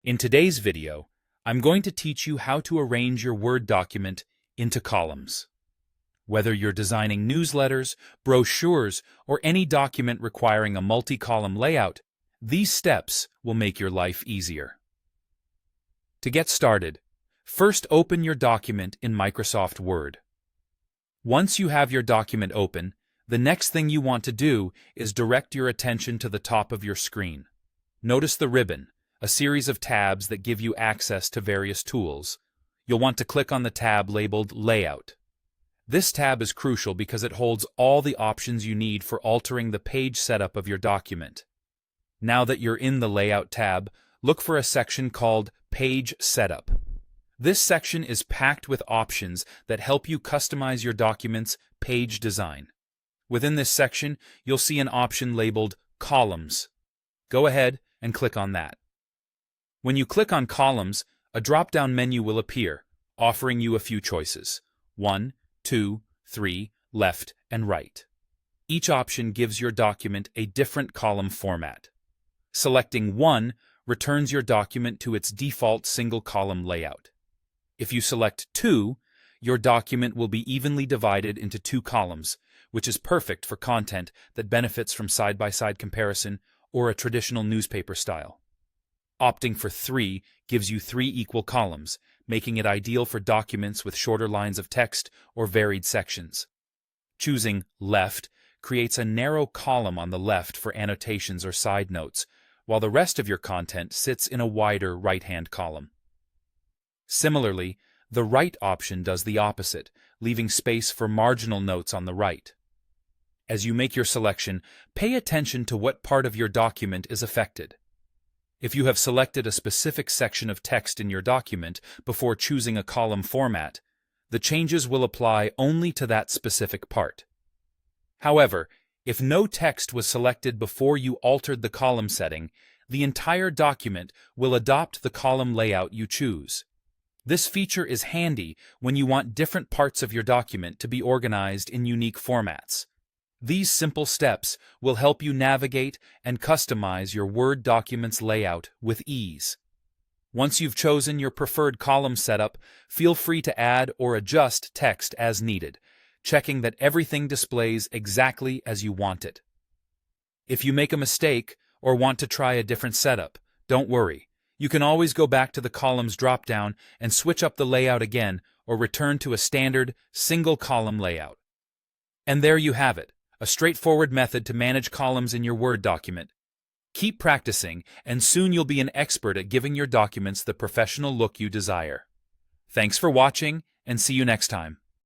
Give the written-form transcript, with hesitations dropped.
In today's video, I'm going to teach you how to arrange your Word document into columns. Whether you're designing newsletters, brochures, or any document requiring a multi-column layout, these steps will make your life easier. To get started, first open your document in Microsoft Word. Once you have your document open, the next thing you want to do is direct your attention to the top of your screen. Notice the ribbon, a series of tabs that give you access to various tools. You'll want to click on the tab labeled Layout. This tab is crucial because it holds all the options you need for altering the page setup of your document. Now that you're in the Layout tab, look for a section called Page Setup. This section is packed with options that help you customize your document's page design. Within this section, you'll see an option labeled Columns. Go ahead and click on that. When you click on Columns, a drop-down menu will appear, offering you a few choices: 1, 2, 3, left, and right. Each option gives your document a different column format. Selecting 1 returns your document to its default single-column layout. If you select 2, your document will be evenly divided into 2 columns, which is perfect for content that benefits from side-by-side comparison or a traditional newspaper style. Opting for 3 gives you 3 equal columns, making it ideal for documents with shorter lines of text or varied sections. Choosing Left creates a narrow column on the left for annotations or side notes, while the rest of your content sits in a wider right-hand column. Similarly, the Right option does the opposite, leaving space for marginal notes on the right. As you make your selection, pay attention to what part of your document is affected. If you have selected a specific section of text in your document before choosing a column format, the changes will apply only to that specific part. However, if no text was selected before you altered the column setting, the entire document will adopt the column layout you choose. This feature is handy when you want different parts of your document to be organized in unique formats. These simple steps will help you navigate and customize your Word document's layout with ease. Once you've chosen your preferred column setup, feel free to add or adjust text as needed, checking that everything displays exactly as you want it. If you make a mistake or want to try a different setup, don't worry. You can always go back to the columns drop-down and switch up the layout again or return to a standard single-column layout. And there you have it, a straightforward method to manage columns in your Word document. Keep practicing, and soon you'll be an expert at giving your documents the professional look you desire. Thanks for watching, and see you next time.